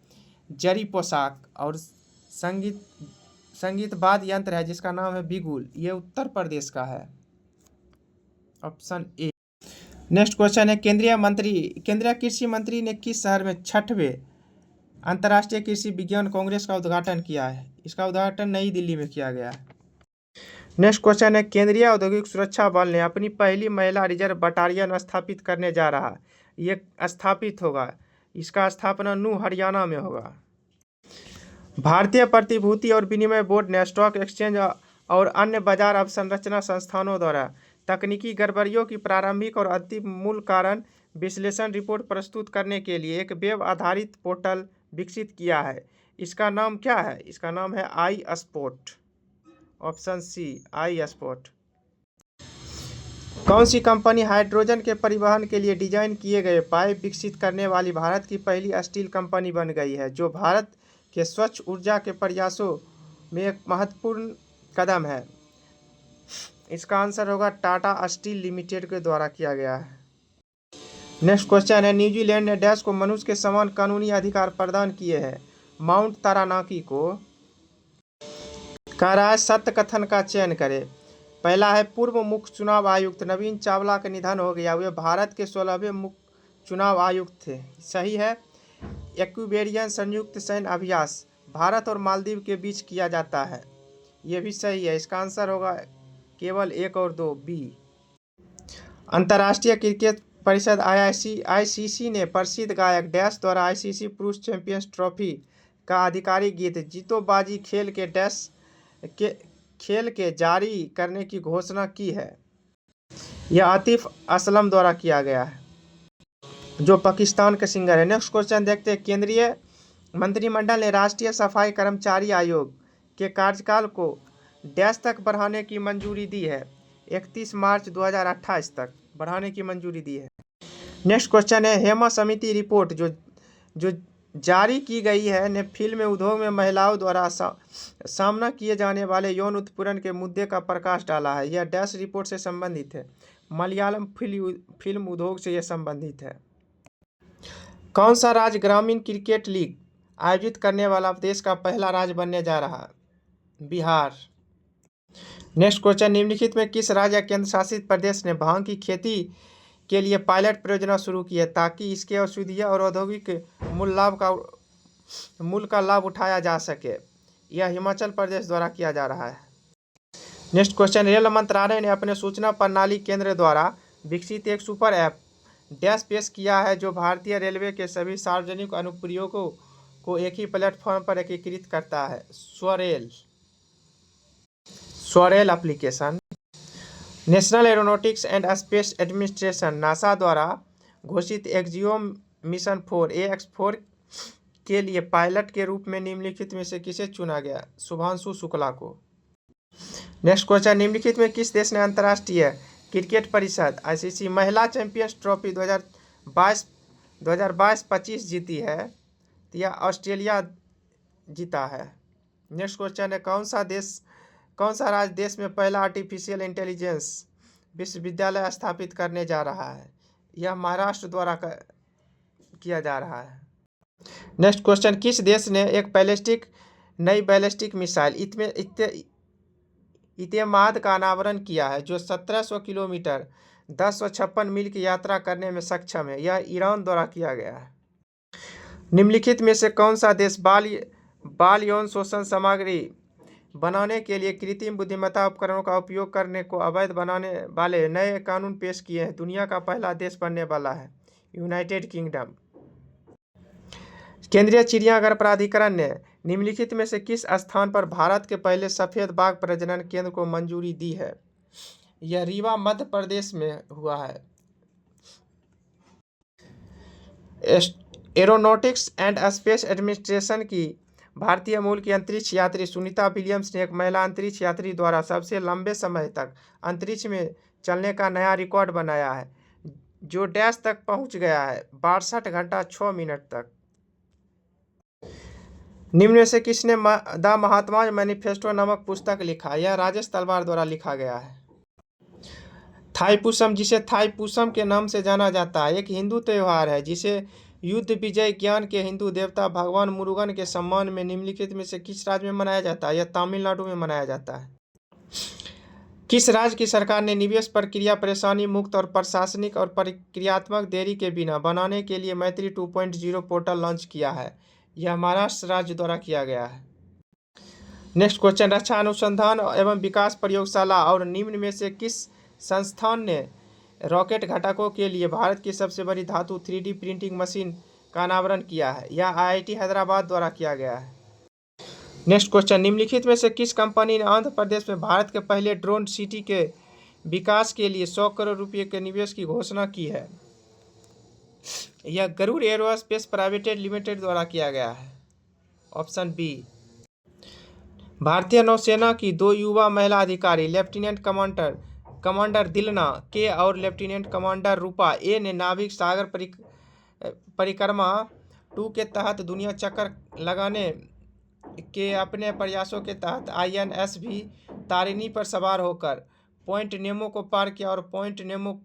जरी पोशाक और संगीत वाद्य यंत्र है जिसका नाम है बिगुल, ये उत्तर प्रदेश का है, ऑप्शन ए। नेक्स्ट क्वेश्चन है, केंद्रीय कृषि मंत्री ने किस शहर में 6वें अंतर्राष्ट्रीय कृषि विज्ञान कांग्रेस का उद्घाटन किया है? इसका उद्घाटन नई दिल्ली में किया गया है। नेक्स्ट क्वेश्चन है, केंद्रीय औद्योगिक सुरक्षा बल ने अपनी पहली महिला रिजर्व बटालियन स्थापित करने जा रहा है, ये स्थापित होगा, इसका स्थापना नूह हरियाणा में होगा। भारतीय प्रतिभूति और विनिमय बोर्ड ने स्टॉक एक्सचेंज और अन्य बाजार अवसंरचना संस्थानों द्वारा तकनीकी गड़बड़ियों की प्रारंभिक और अंतिम मूल कारण विश्लेषण रिपोर्ट प्रस्तुत करने के लिए एक वेब आधारित पोर्टल विकसित किया है। इसका नाम क्या है? इसका नाम है iSpot, ऑप्शन सी iSpot। कौन सी कंपनी हाइड्रोजन के परिवहन के लिए डिजाइन किए गए पाइप विकसित करने वाली भारत की पहली स्टील कंपनी बन गई है, जो भारत के स्वच्छ ऊर्जा के प्रयासों में एक महत्वपूर्ण कदम है? इसका आंसर होगा टाटा स्टील लिमिटेड के द्वारा किया गया है। नेक्स्ट क्वेश्चन है, न्यूजीलैंड ने डैश को मनुष्य के समान कानूनी अधिकार प्रदान किए हैं? माउंट तारानाकी को। कह रहा है सत्य कथन का चयन करें। पहला है, पूर्व मुख्य चुनाव आयुक्त नवीन चावला का निधन हो गया, वे भारत के 16वें मुख्य चुनाव आयुक्त थे, सही है। एक्विबेरियन संयुक्त सैन्य अभ्यास भारत और मालदीव के बीच किया जाता है, ये भी सही है। इसका आंसर होगा केवल 1 और 2, बी। अंतर्राष्ट्रीय क्रिकेट परिषद ICC ने प्रसिद्ध गायक डैश द्वारा ICC पुरुष चैंपियंस ट्रॉफी का आधिकारिक गीत जीतो बाजी खेल के जारी करने की घोषणा की है। यह आतिफ असलम द्वारा किया गया है, जो पाकिस्तान के सिंगर है। नेक्स्ट क्वेश्चन देखते हैं, केंद्रीय मंत्रिमंडल ने राष्ट्रीय सफाई कर्मचारी आयोग के कार्यकाल को डैश तक बढ़ाने की मंजूरी दी है? 31 मार्च 2028 तक बढ़ाने की मंजूरी दी है। नेक्स्ट क्वेश्चन है, हेमा समिति रिपोर्ट जो जारी की गई है ने फिल्म उद्योग में महिलाओं द्वारा सामना किए जाने वाले यौन उत्पीड़न के मुद्दे का प्रकाश डाला है। यह डैश रिपोर्ट से संबंधित है? मलयालम फिल्म उद्योग से यह संबंधित है। कौन सा राज्य ग्रामीण क्रिकेट लीग आयोजित करने वाला देश का पहला राज्य बनने जा रहा है? बिहार। नेक्स्ट क्वेश्चन, निम्नलिखित में किस राज्य या केंद्र शासित प्रदेश ने भांग की खेती के लिए पायलट परियोजना शुरू की है, ताकि इसके औषधीय और औद्योगिक मूल का लाभ उठाया जा सके? यह हिमाचल प्रदेश द्वारा किया जा रहा है। नेक्स्ट क्वेश्चन, रेल मंत्रालय ने अपने सूचना प्रणाली केंद्र द्वारा विकसित एक सुपर ऐप डैश पेश किया है, जो भारतीय रेलवे के सभी सार्वजनिक अनुप्रयोगों को एक ही प्लेटफॉर्म पर एकीकृत करता है? SwaRail application. National aeronautics and space administration NASA द्वारा घोषित एक्जियो मिशन 4 AX4 के लिए पायलट के रूप में निम्नलिखित में से किसे चुना गया? शुभांशु शुक्ला को। नेक्स्ट क्वेश्चन, निम्नलिखित में किस देश ने अंतर्राष्ट्रीय क्रिकेट परिषद ICC महिला चैंपियंस ट्रॉफी 2022-25 जीती है? तो यह ऑस्ट्रेलिया जीता है। नेक्स्ट क्वेश्चन है, कौन सा राज्य देश में पहला आर्टिफिशियल इंटेलिजेंस विश्वविद्यालय स्थापित करने जा रहा है? यह महाराष्ट्र द्वारा किया जा रहा है। नेक्स्ट क्वेश्चन, किस देश ने एक नई बैलिस्टिक मिसाइल इतेमाद का अनावरण किया है, जो 1700 किलोमीटर 1056 मील की यात्रा करने में सक्षम है? यह ईरान द्वारा किया गया है। निम्नलिखित में से कौन सा देश बाल यौन शोषण सामग्री बनाने के लिए कृत्रिम बुद्धिमत्ता उपकरणों का उपयोग करने को अवैध बनाने वाले नए कानून पेश किए हैं? दुनिया का पहला देश बनने वाला है यूनाइटेड किंगडम। केंद्रीय चिड़ियाघर प्राधिकरण ने निम्नलिखित में से किस स्थान पर भारत के पहले सफेद बाघ प्रजनन केंद्र को मंजूरी दी है? यह रीवा मध्य प्रदेश में हुआ है। एरोनॉटिक्स एंड स्पेस एडमिनिस्ट्रेशन की भारतीय मूल की अंतरिक्ष यात्री सुनीता विलियम्स ने एक महिला अंतरिक्ष यात्री द्वारा सबसे लंबे समय तक अंतरिक्ष में चलने का नया रिकॉर्ड बनाया है, जो डैश तक पहुंच गया है 62 घंटा 6 मिनट तक। निम्न में से किसने द महात्मा मैनिफेस्टो नामक पुस्तक लिखा? यह राजेश तलवार द्वारा लिखा गया है। थाईपुसम, जिसे थाईपुसम के नाम से जाना जाता है, एक हिंदू त्योहार है जिसे युद्ध विजय ज्ञान के हिंदू देवता भगवान मुरुगन के सम्मान में निम्नलिखित में से किस राज्य में मनाया जाता है? यह तमिलनाडु में मनाया जाता है। किस राज्य की सरकार ने निवेश प्रक्रिया परेशानी मुक्त और प्रशासनिक और प्रक्रियात्मक देरी के बिना बनाने के लिए मैत्री 2.0 पोर्टल लॉन्च किया है? यह महाराष्ट्र राज्य द्वारा किया गया है। नेक्स्ट क्वेश्चन, रक्षा अनुसंधान एवं विकास प्रयोगशाला और निम्न में से किस संस्थान ने रॉकेट घटकों के लिए भारत की सबसे बड़ी धातु 3D प्रिंटिंग मशीन का अनावरण किया है? यह IIT हैदराबाद द्वारा किया गया है। नेक्स्ट क्वेश्चन, निम्नलिखित में से किस कंपनी ने आंध्र प्रदेश में भारत के पहले ड्रोन सिटी के विकास के लिए 100 करोड़ रुपये के निवेश की घोषणा की है? यह गरुड़ एरोस्पेस प्राइवेट लिमिटेड द्वारा किया गया है। Option B. भारतीय नौसेना की 2 युवा महिला अधिकारी लेफ्टिनेंट कमांडर दिलना के और लेफ्टिनेंट कमांडर रूपा ए ने नाविक सागर परिक्रमा 2 के तहत दुनिया चक्कर लगाने के अपने प्रयासों के तहत INSV तारिणी पर सवार होकर पॉइंट नेमो को पार किया और पॉइंट नेमो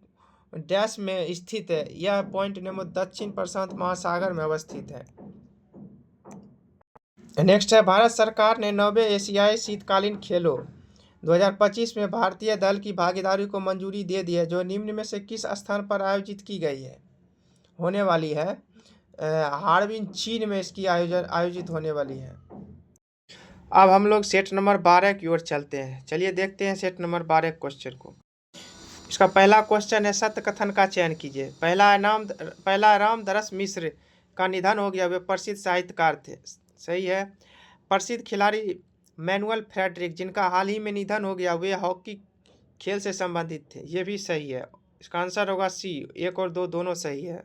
डैश में स्थित है। यह पॉइंट नेमो दक्षिण प्रशांत महासागर में अवस्थित है। नेक्स्ट है, भारत सरकार ने 9वें एशियाई शीतकालीन खेलों 2025 में भारतीय दल की भागीदारी को मंजूरी दे दी है, जो निम्न में से किस स्थान पर आयोजित की गई है होने वाली है? हार्बिन चीन में इसकी आयोजित होने वाली है। अब हम लोग सेट नंबर 12 की ओर चलते हैं। चलिए देखते हैं सेट नंबर 12 क्वेश्चन को। इसका पहला क्वेश्चन है, सत्य कथन का चयन कीजिए। पहला रामदरस मिश्र का निधन हो गया, वे प्रसिद्ध साहित्यकार थे। सही है। प्रसिद्ध खिलाड़ी मैनुअल फ्रेडरिक, जिनका हाल ही में निधन हो गया, वे हॉकी खेल से संबंधित थे। ये भी सही है। इसका आंसर होगा सी। 1 और 2 दोनों सही है।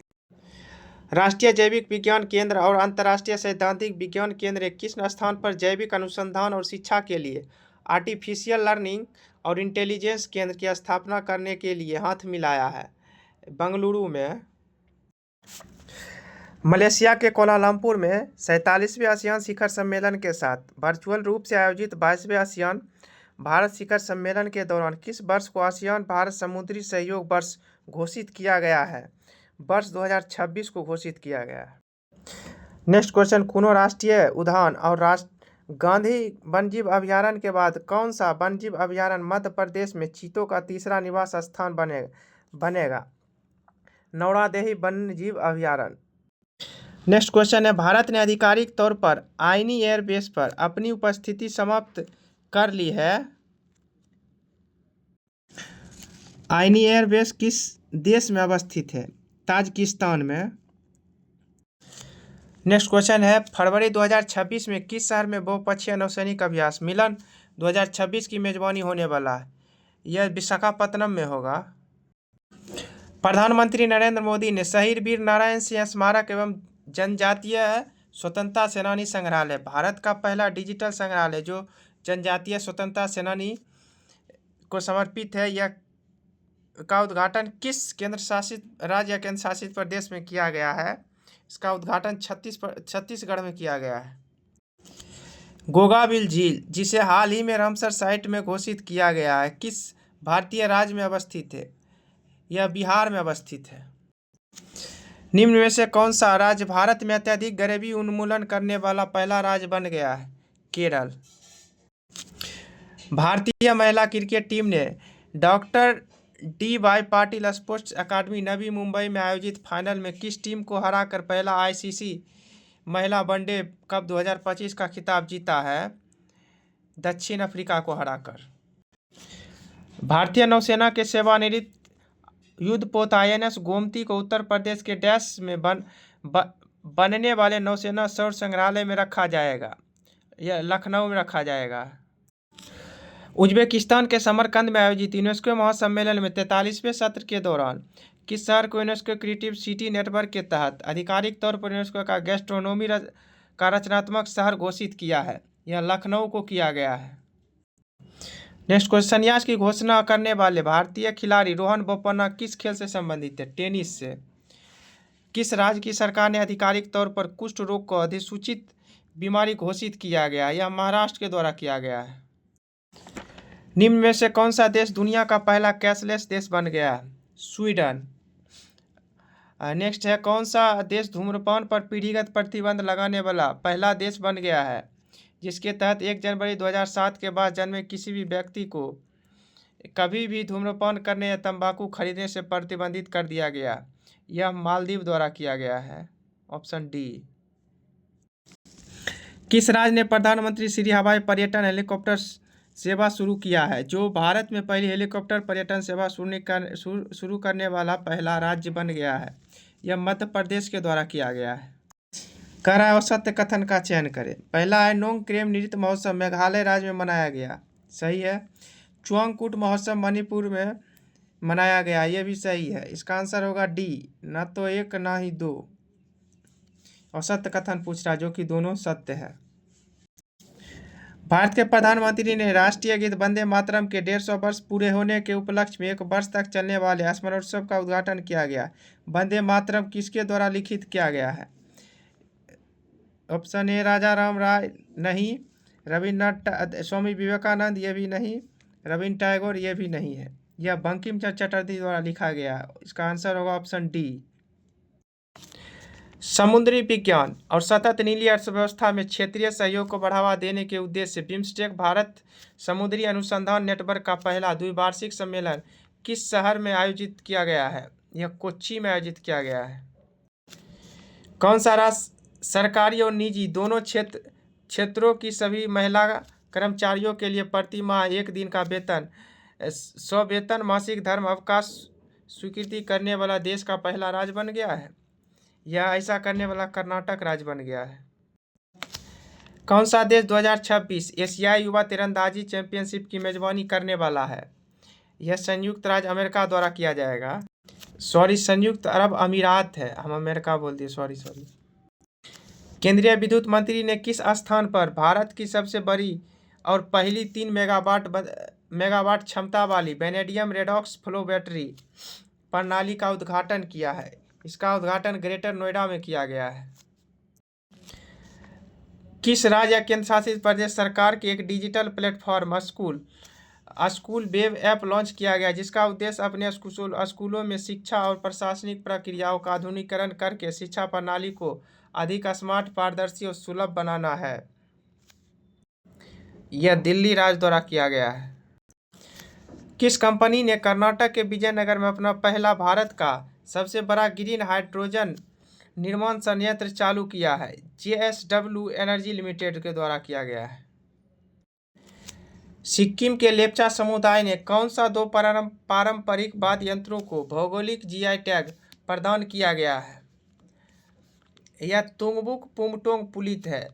राष्ट्रीय जैविक विज्ञान केंद्र और अंतर्राष्ट्रीय सैद्धांतिक विज्ञान केंद्र किस स्थान पर जैविक अनुसंधान और शिक्षा के लिए आर्टिफिशियल लर्निंग और इंटेलिजेंस केंद्र की स्थापना करने के लिए हाथ मिलाया है? बेंगलुरु में। मलेशिया के कोलालमपुर में 47वें आसियान शिखर सम्मेलन के साथ वर्चुअल रूप से आयोजित 22वें आसियान भारत शिखर सम्मेलन के दौरान किस वर्ष को आसियान भारत समुद्री सहयोग वर्ष घोषित किया गया है? वर्ष 2026 को घोषित किया गया है। नेक्स्ट क्वेश्चन, कुनो राष्ट्रीय उद्यान और गांधी वन्यजीव अभयारण्य के बाद कौन सा वन्यजीव अभयारण्य मध्य प्रदेश में चीतों का तीसरा निवास स्थान बनेगा? नौड़ादेही वन्यजीव अभयारण्य। नेक्स्ट क्वेश्चन है, भारत ने आधिकारिक तौर पर आईनी एयरबेस पर अपनी उपस्थिति समाप्त कर ली है। आईनी एयरबेस किस देश में अवस्थित है? ताजिकिस्तान में। नेक्स्ट क्वेश्चन है, फरवरी 2026 में किस शहर में बहुपक्षीय नौसैनिक अभ्यास मिलन 2026 की मेजबानी होने वाला है? यह विशाखापत्तनम में होगा। प्रधानमंत्री नरेंद्र मोदी ने शहीद वीर नारायण सिंह स्मारक एवं जनजातीय स्वतंत्रता सेनानी संग्रहालय, भारत का पहला डिजिटल संग्रहालय जो जनजातीय स्वतंत्रता सेनानी को समर्पित है, यह का उद्घाटन किस केंद्र शासित राज्य या केंद्र शासित प्रदेश में किया गया है? इसका उद्घाटन छत्तीसगढ़ में किया गया है। गोगाबिल झील, जिसे हाल ही में रामसर साइट में घोषित किया गया है, किस भारतीय राज्य में अवस्थित है? यह बिहार में अवस्थित है। निम्न में से कौन सा राज्य भारत में अत्यधिक गरीबी उन्मूलन करने वाला पहला राज्य बन गया है? केरल। भारतीय महिला क्रिकेट टीम ने doctor D Y. Patil sports academy Navi Mumbai में आयोजित फाइनल में किस टीम को हराकर पहला आईसीसी महिला वनडे कप 2025 का खिताब जीता है? दक्षिण अफ्रीका को हराकर। भारतीय नौसेना के सेवानिवृत्त युद्धपोत INS गोमती को उत्तर प्रदेश के डैश में बनने वाले नौसेना शौर्य संग्रहालय में रखा जाएगा। यह लखनऊ में रखा जाएगा। उज्बेकिस्तान के समरकंद में आयोजित यूनेस्को महासम्मेलन में 43वें सत्र के दौरान किस शहर को यूनेस्को क्रिएटिव सिटी नेटवर्क के तहत आधिकारिक तौर पर यूनेस्को का गैस्ट्रोनोमी का रचनात्मक शहर घोषित किया है? यह लखनऊ को किया गया है। नेक्स्ट क्वेश्चन, संन्यास की घोषणा करने वाले भारतीय खिलाड़ी रोहन बोपन्ना किस खेल से संबंधित है? टेनिस से। किस राज्य की सरकार ने आधिकारिक तौर पर कुष्ठ रोग को अधिसूचित बीमारी घोषित किया गया? यह महाराष्ट्र के द्वारा किया गया है। निम्न में से कौन सा देश दुनिया का पहला कैशलेस देश बन गया है? स्वीडन। नेक्स्ट है, कौन सा देश धूम्रपान पर पीढ़ीगत प्रतिबंध लगाने वाला पहला देश बन गया है, जिसके तहत 1 जनवरी 2007 के बाद जन्मे किसी भी व्यक्ति को कभी भी धूम्रपान करने या तंबाकू खरीदने से प्रतिबंधित कर दिया गया? यह मालदीव द्वारा किया गया है। Option D. किस राज्य ने प्रधानमंत्री श्री हवाई पर्यटन हेलीकॉप्टर सेवा शुरू किया है, जो भारत में पहली हेलीकॉप्टर पर्यटन सेवा शुरू करने वाला पहला राज्य बन गया है? यह मध्य प्रदेश के द्वारा किया गया है। कह रहा है औसत कथन का चयन करें। पहला है, नोंग क्रेम नृत्य महोत्सव मेघालय राज्य में मनाया गया। सही है। चुआंगकुट महोत्सव मणिपुर में मनाया गया। यह भी सही है। इसका आंसर होगा डी, न तो 1 ना ही 2। औसत कथन पूछ रहा, जो कि दोनों सत्य है। भारत के प्रधानमंत्री ने राष्ट्रीय गीत वंदे मातरम के 150 वर्ष पूरे होने के उपलक्ष्य में 1 वर्ष तक चलने वाले स्मरणोत्सव का उद्घाटन किया गया। वंदे मातरम किसके द्वारा लिखित किया गया है? ऑप्शन ए, राजा राम राय नहीं, रविन्द्रनाथ स्वामी विवेकानंद ये भी नहीं, रविन्द्र टैगोर ये भी नहीं है। यह बंकिम चंद्र चटर्जी द्वारा लिखा गया। इसका आंसर होगा ऑप्शन डी। समुद्री विज्ञान और सतत नीली अर्थव्यवस्था में क्षेत्रीय सहयोग को बढ़ावा देने के उद्देश्य से बिम्स्टेक भारत समुद्री अनुसंधान नेटवर्क का पहला द्विवार्षिक सम्मेलन किस शहर में आयोजित किया गया है? यह कोच्चि में आयोजित किया गया है। कौन सा राज्य सरकारी और निजी दोनों क्षेत्रों की सभी महिला कर्मचारियों के लिए प्रति माह 1 दिन का वेतन स्व-वेतन मासिक धर्म अवकाश स्वीकृति करने वाला देश का पहला राज्य बन गया है? यह ऐसा करने वाला कर्नाटक राज्य बन गया है। कौन सा देश 2026 एशियाई युवा तीरंदाजी चैंपियनशिप की मेजबानी करने वाला है? यह संयुक्त राज्य अमेरिका द्वारा किया जाएगा। सॉरी, संयुक्त अरब अमीरात है, हम अमेरिका बोल दिए, सॉरी। केंद्रीय विद्युत मंत्री ने किस स्थान पर भारत की सबसे बड़ी और पहली 3 मेगावाट क्षमता वाली वेनेडियम रेडॉक्स फ्लो बैटरी प्रणाली का उद्घाटन किया है? इसका उद्घाटन ग्रेटर नोएडा में किया गया है। किस राज्य या केंद्र शासित प्रदेश सरकार के एक digital platform school web app launch किया गया, जिसका उद्देश्य अपने स्कूलों में शिक्षा और प्रशासनिक प्रक्रियाओं का आधुनिकीकरण करके शिक्षा प्रणाली को अधिक स्मार्ट, पारदर्शी और सुलभ बनाना है? यह दिल्ली राज्य द्वारा किया गया है। किस कंपनी ने कर्नाटक के विजयनगर में अपना पहला भारत का सबसे बड़ा ग्रीन हाइड्रोजन निर्माण संयंत्र चालू किया है? JSW एनर्जी लिमिटेड के द्वारा किया गया है। सिक्किम के लेप्चा समुदाय ने कौन सा 2 पारंपरिक वाद्य यंत्रों को भौगोलिक GI टैग प्रदान किया गया है? यह तुंगबुक पुमटोंग पुलित है।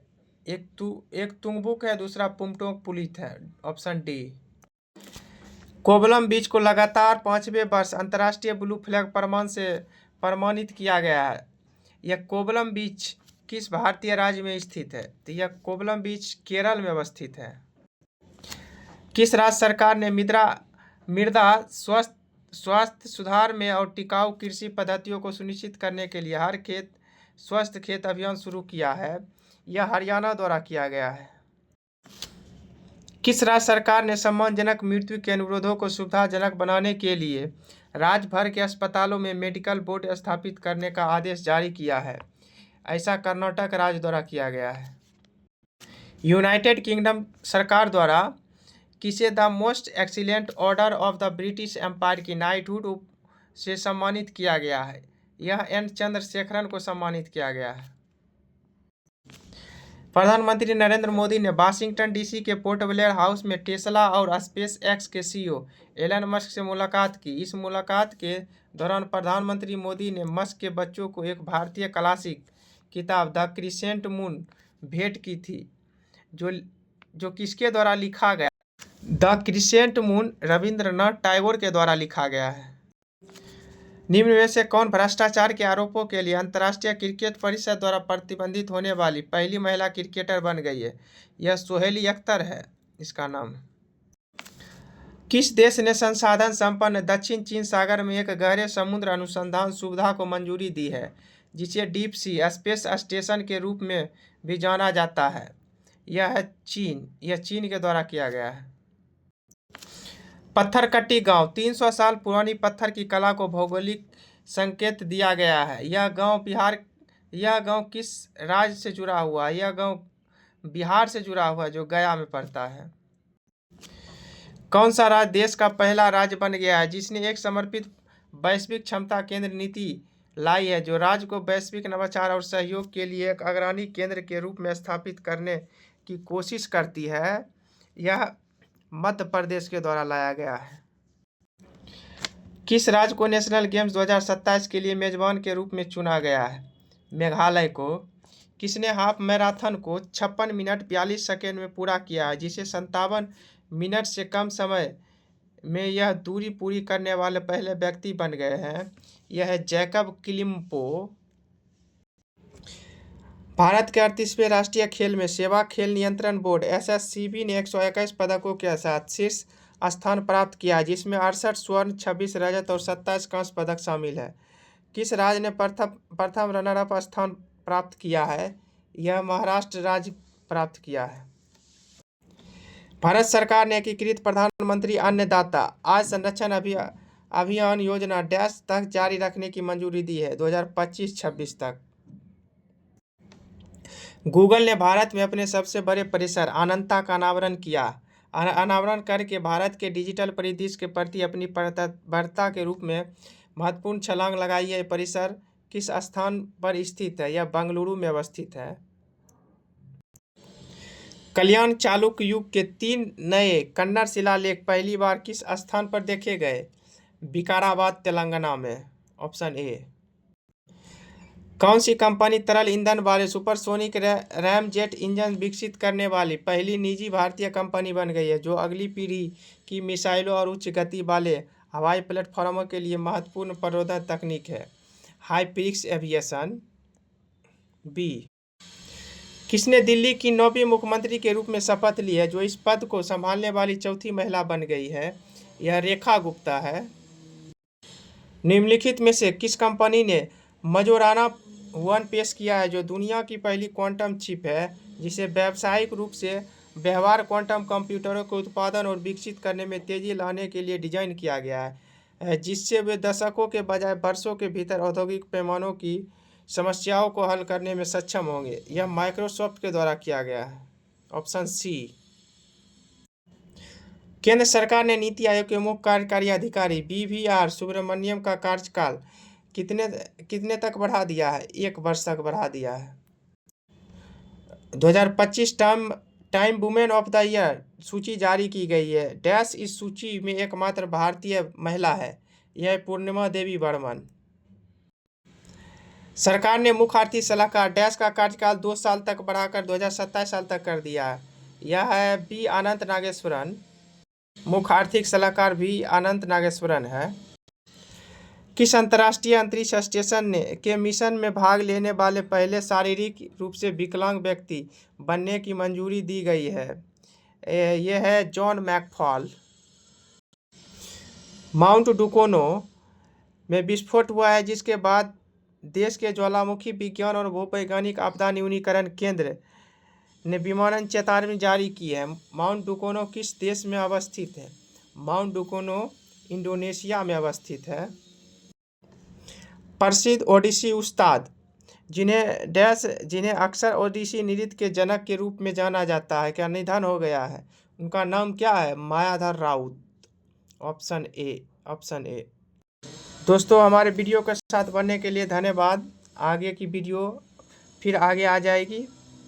एक तुंगबुक है, दूसरा पुमटोंग पुलित है। Option D. कोवलम बीच को लगातार 5वें वर्ष अंतर्राष्ट्रीय ब्लू फ्लैग प्रमाण से प्रमाणित किया गया है। यह कोवलम बीच किस भारतीय राज्य में स्थित है? तो यह कोवलम बीच केरल में अवस्थित है। किस राज्य सरकार ने मृदा स्वास्थ्य सुधार में और टिकाऊ कृषि पद्धतियों को सुनिश्चित करने के लिए हर खेत स्वस्थ खेत अभियान शुरू किया है? यह हरियाणा द्वारा किया गया है। किस राज्य सरकार ने सम्मानजनक मृत्यु के अनुरोधों को सुविधाजनक बनाने के लिए राज्य भर के अस्पतालों में मेडिकल बोर्ड स्थापित करने का आदेश जारी किया है? ऐसा कर्नाटक राज्य द्वारा किया गया है। यूनाइटेड किंगडम सरकार द्वारा किसे the most excellent order of the British Empire की नाइटहुड से सम्मानित किया गया है? यह एन चंद्रशेखरन को सम्मानित किया गया है। प्रधानमंत्री नरेंद्र मोदी ने वाशिंगटन डीसी के पोर्ट ब्लेयर हाउस में टेस्ला और स्पेस एक्स के सीईओ एलन मस्क से मुलाकात की। इस मुलाकात के दौरान प्रधानमंत्री मोदी ने मस्क के बच्चों को एक भारतीय क्लासिक किताब द क्रिसेंट मून भेंट की थी, जो किसके द्वारा लिखा गया? The crescent moon Rabindranath Tagore के द्वारा लिखा गया है। निम्न में से कौन भ्रष्टाचार के आरोपों के लिए अंतर्राष्ट्रीय क्रिकेट परिषद द्वारा प्रतिबंधित होने वाली पहली महिला क्रिकेटर बन गई है? यह सोहेली अख्तर है इसका नाम। किस देश ने संसाधन संपन्न दक्षिण चीन सागर में एक गहरे समुद्र अनुसंधान सुविधा को मंजूरी दी है, जिसे डीप सी स्पेस स्टेशन के रूप में भी जाना जाता है? यह है चीन। यह चीन के द्वारा किया गया है। पत्थरकट्टी गांव 300 साल पुरानी पत्थर की कला को भौगोलिक संकेत दिया गया है। यह गांव किस राज्य से जुड़ा हुआ है? यह गांव बिहार से जुड़ा हुआ है, जो गया में पड़ता है। कौन सा राज्य देश का पहला राज्य बन गया है जिसने एक समर्पित वैश्विक क्षमता केंद्र नीति लाई है, जो राज्य को वैश्विक नवाचार और सहयोग के लिए एक अग्रणी केंद्र के रूप में स्थापित करने की कोशिश करती है? यह मध्य प्रदेश के द्वारा लाया गया है। किस राज्य को नेशनल गेम्स 2027 के लिए मेजबान के रूप में चुना गया है? मेघालय को। किसने हाफ मैराथन को 56 मिनट 42 सेकेंड में पूरा किया है, जिसे 57 मिनट से कम समय में यह दूरी पूरी करने वाले पहले व्यक्ति बन गए हैं? यह है जैकब किलिम्पो। भारत के 38वें राष्ट्रीय खेल में सेवा खेल नियंत्रण बोर्ड एसएससीबी ने 121 पदकों के साथ शीर्ष स्थान प्राप्त किया, जिसमें 68 स्वर्ण, 26 रजत और 27 कांस्य पदक शामिल है। किस राज्य ने प्रथम रनर अप स्थान प्राप्त किया है? यह महाराष्ट्र राज्य प्राप्त किया है। भारत सरकार ने एकीकृत प्रधानमंत्री अन्नदाता आय संरक्षण अभियान योजना डैश तक जारी रखने की मंजूरी दी है? 2025-26 तक। गूगल ने भारत में अपने सबसे बड़े परिसर अनंता का अनावरण करके भारत के डिजिटल परिदृश्य के प्रति अपनी प्रतिबद्धता के रूप में महत्वपूर्ण छलांग लगाई है। परिसर किस स्थान पर स्थित है? यह बेंगलुरु में अवस्थित है। कल्याण चालुक्य युग के 3 नए कन्नड़ शिलालेख पहली बार किस स्थान पर देखे गए? विकाराबाद, तेलंगाना में। Option A. कौन सी कंपनी तरल ईंधन वाले सुपरसोनिक रैमजेट इंजन विकसित करने वाली पहली निजी भारतीय कंपनी बन गई है, जो अगली पीढ़ी की मिसाइलों और उच्च गति वाले हवाई प्लेटफॉर्मों के लिए महत्वपूर्ण प्रबोधन तकनीक है? हाइपेरिक्स एविएशन। बी। किसने दिल्ली की 9वीं मुख्यमंत्री के रूप में शपथ ली है, जो इस पद को संभालने वाली चौथी महिला बन गई है? यह रेखा गुप्ता है। निम्नलिखित में से किस कंपनी ने मजोराना 1 पेश किया है, जो दुनिया की पहली क्वांटम चिप है, जिसे व्यावसायिक रूप से व्यवहार क्वांटम कंप्यूटरों के उत्पादन और विकसित करने में तेजी लाने के लिए डिजाइन किया गया है, जिससे वे दशकों के बजाय वर्षों के भीतर औद्योगिक पैमानों की समस्याओं को हल करने में सक्षम होंगे? यह माइक्रोसॉफ्ट के द्वारा किया गया है। Option C. केंद्र सरकार ने नीति आयोग के मुख्य कार्यकारी अधिकारी BVR सुब्रमण्यम का कार्यकाल कितने तक बढ़ा दिया है? 1 वर्ष तक बढ़ा दिया है। 2025 time women of the year सूची जारी की गई है। डैश इस सूची में एकमात्र भारतीय महिला है। यह पूर्णिमा देवी बर्मन। सरकार ने मुख्य आर्थिक सलाहकार डैश का कार्यकाल 2 साल तक बढ़ाकर 2027 साल तक कर दिया है। यह है बी अनंत नागेश्वरन। मुख्य आर्थिक सलाहकार भी अनंत नागेश्वरन है। किस अंतर्राष्ट्रीय अंतरिक्ष स्टेशन के मिशन में भाग लेने वाले पहले शारीरिक रूप से विकलांग व्यक्ति बनने की मंजूरी दी गई है? यह है जॉन मैकफॉल। माउंट डुकोनो में विस्फोट हुआ है, जिसके बाद देश के ज्वालामुखी विज्ञान और भूवैज्ञानिक आपदा न्यूनीकरण केंद्र ने विमानन चेतावनी जारी की है। माउंट डुकोनो किस देश में अवस्थित है? माउंट डुकोनो इंडोनेशिया में अवस्थित है। प्रसिद्ध ओडिसी उस्ताद जिन्हें अक्सर ओडिसी नृत्य के जनक के रूप में जाना जाता है, क्या निधन हो गया है? उनका नाम क्या है? मायाधर राउत। Option A. दोस्तों, हमारे वीडियो के साथ बनने के लिए धन्यवाद। आगे की वीडियो फिर आगे आ जाएगी।